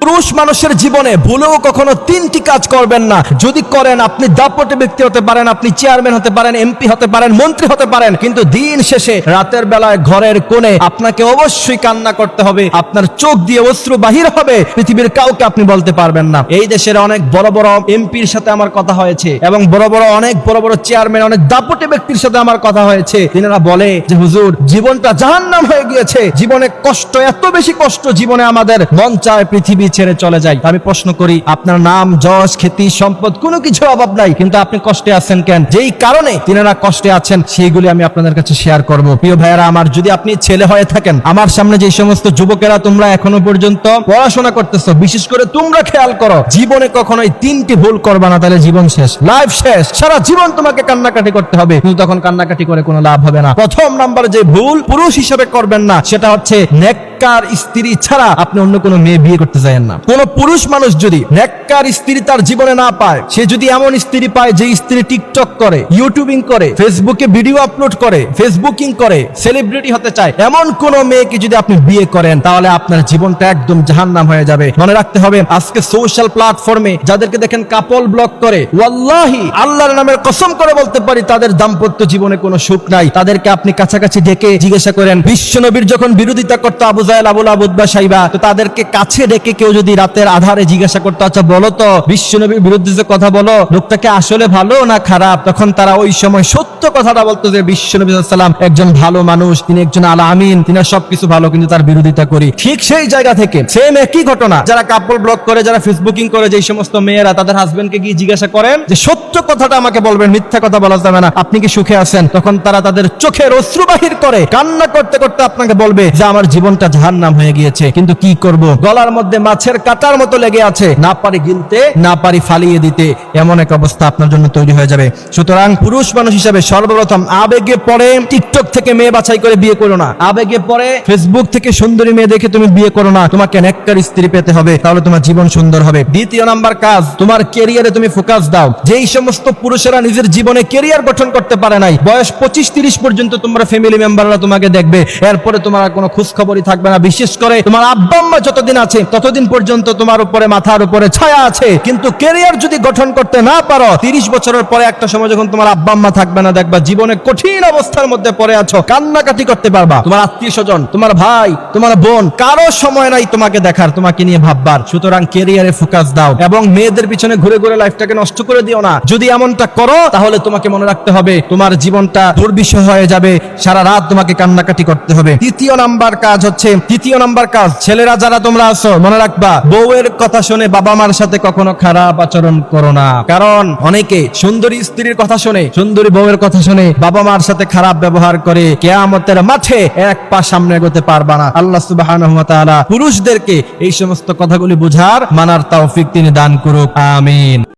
পুরুষ মানুষের জীবনে ভুলেও কখনো তিনটি কাজ করবেন না। যদি করেন, আপনি দাপটে ব্যক্তি হতে পারেন, আপনি চেয়ারম্যান হতে পারেন, এমপি হতে পারেন, মন্ত্রী হতে পারেন, কিন্তু দিন শেষে রাতের বেলায় ঘরের কোণে আপনাকে অবশ্যই কান্না করতে হবে। আপনার চোখ দিয়ে অশ্রু বাহির হবে, পৃথিবীর কাউকে আপনি বলতে পারবেন না। এই দেশের অনেক বড় বড় এমপির সাথে আমার কথা হয়েছে এবং অনেক বড় বড় চেয়ারম্যান, অনেক দাপটে ব্যক্তির সাথে আমার কথা হয়েছে। তিনারা বলে যে হুজুর, জীবনটা জাহান্নাম হয়ে গিয়েছে, জীবনে কষ্ট, এত বেশি কষ্ট, জীবনে আমাদের মন চায় পৃথিবী ছেড়ে চলে যায়। আমি প্রশ্ন করি, আপনার নাম, যশ, খ্যাতি, সম্পদ কোনো কিছু অভাব নাই, কিন্তু আপনি কষ্টে আছেন কেন? যেই কারণে তিনারা কষ্টে আছেন সেইগুলি আমি আপনাদের কাছে শেয়ার করব। প্রিয় ভাইয়েরা আমার, যদি আপনি ছেলে হয়ে থাকেন, আমার সামনে যে সমস্ত যুবকেরা তোমরা এখনো পর্যন্ত পড়াশোনা করতেছো, বিশেষ করে তোমরা খেয়াল করো, জীবনে কখনোই তিনটি ভুল করবা না, তাহলে জীবন শেষ, লাইফ শেষ। সারা জীবন তোমাকে কান্নাকাটি করতে হবে, কিন্তু তখন কান্নাকাটি করে কোনো লাভ হবে না। প্রথম নাম্বার যে ভুল পুরুষ হিসেবে করবেন না, সেটা হচ্ছে নেককার স্ত্রী ছাড়া আপনি অন্য কোনো মেয়ে বিয়ে করতে চান না। কোন পুরুষ মানুষ যদি নেককার স্ত্রী তার জীবনে না পায়, সে যদি এমন স্ত্রী পায় যে স্ত্রী টিকটক করে, ইউটিউবিং করে, ফেসবুকে ভিডিও আপলোড করে, ফেসবুকিং করে, সেলিব্রিটি হতে চায়, এমন কোন মেয়েকে যদি আপনি বিয়ে করেন, তাহলে আপনার জীবনটা একদম জাহান্নাম হয়ে যাবে। মনে রাখতে হবে, আজকে সোশ্যাল প্ল্যাটফর্মে যাদেরকে দেখেন কাপল ব্লগ করে, ওয়াল্লাহি আল্লাহর নামের কসম করে বলতে পারি, তাদের দাম্পত্য জীবনে কোনো সুখ নাই। তাদেরকে আপনি কাছাকাছি ডেকে জিজ্ঞাসা করেন, বিশ্বনবীর যখন বিরোধিতা করতো আবু জাহেল, আবু লাহাব, উতবা, শাইবা, তো তাদেরকে কাছে ডেকে কেউ যদি রাতের আধারে জিজ্ঞাসা করতো, আচ্ছা বলো তো, বিশ্বনবীর বিরুদ্ধে যে কথা বলো, লোকটাকে আসলে ভালো না খারাপ, তখন তারা ওই সময় সত্য কথাটা বলতো যে বিশ্বনবী সাল্লাল্লাহু আলাইহি ওয়াসাল্লাম একজন ভালো মানুষ, তিনি একজন আল আমিন, তিনি সবকিছু ভালো, কিন্তু তার বিরোধিতা করি। ঠিক সেই জায়গা থেকে সেম একই ঘটনা, যারা কাপল ব্লগ করে, যারা ফেসবুকিং করে, যে সমস্ত মেয়েরা তাদের হাজবেন্ডকে গিয়ে জিজ্ঞাসা করেন যে সত্য কথাটা আমাকে বলবেন, মিথ্যা কথা বলা যাবে না, আপনি কি সুখে আছেন, তখন তারা তাদের চোখের অশ্রু বাহির করে কান্না করতে করতে আপনাকে বলবে যে আমার জীবনটা জাহান্নাম হয়ে গিয়েছে, কিন্তু কি করব, গলার মধ্যে মাছের কাঁটার মতো লেগে আছে, না পারি গিলতে, না পারি ফালিয়ে দিতে, এমন এক অবস্থা আপনার জন্য তৈরি হয়ে যাবে। সুতরাং পুরুষ মানুষ হিসেবে সর্বপ্রথম আবেগে পড়ে টিকটক থেকে মেয়ে বাছাই করে বিয়ে করো না, আবেগে পড়ে ফেসবুক থেকে সুন্দরী মেয়ে দেখে তুমি বিয়ে করো না, তোমাকে নেককার স্ত্রী পেতে হবে, তাহলে তোমার জীবন সুন্দর হবে। দ্বিতীয় নাম্বার কাজ, তোমার ক্যারিয়ারে তুমি ফোকাস দাও। যেই সমস্ত পুরুষেরা নিজের জীবনে ক্যারিয়ার গঠন করতে পারে নাই, বয়স 25-30 পর্যন্ত তোমার ফ্যামিলি মেম্বাররা তোমাকে দেখবে, এরপরে তোমার কোনো খোঁজ খবরই থাকবে না। বিশেষ করে তোমার আব্বা আম্মা যতদিন আছে ততদিন পর্যন্ত তোমার উপরে, মাথার উপরে ছায়া আছে, কিন্তু ক্যারিয়ার যদি গঠন করতে না পারো, 30 বছরের পরে একটা সময় যখন তোমার আব্বা আম্মা থাকবে না, দেখবা জীবনে কঠিন অবস্থার মধ্যে পড়ে আছো, কান্নাকাটি করতে পারবা। তোমার আত্মীয় স্বজন, তোমার ভাই, তোমার বোন, কারো সময় নাই তোমাকে দেখার, তোমাকে নিয়ে ভাববার। সুতরাং ক্যারিয়ারে ফোকাস দাও এবং মেয়েদের পিছনে ঘুরে ঘুরে লাইফটাকে নষ্ট করে দিও না। যদি এমনটা করো, তাহলে তোমাকে মনে রাখতে হবে তোমার জীবনটা দুর্বিষহ হয়ে যাবে, সারা রাত তোমাকে কান্নাকাটি করতে হবে। তৃতীয় নাম্বার কাজ, ছেলেরা যারা তোমরা আছো, মনে রাখবা, বউয়ের কথা শুনে বাবা মার সাথে কখনো খারাপ আচরণ করো না। কারণ অনেকে সুন্দরী স্ত্রীর কথা শুনে, সুন্দরী বউয়ের কথা শুনে বাবা মার সাথে খারাপ ব্যবহার করে, কিয়ামতের মাঠে এক পা সামনে এগোতে পারবা না। আল্লাহ সুবহানাহু ওয়া তাআলা পুরুষদেরকে এই সমস্ত কথাগুলি বুঝার, মানার তৌফিক তিনি দান করুক। আমিন।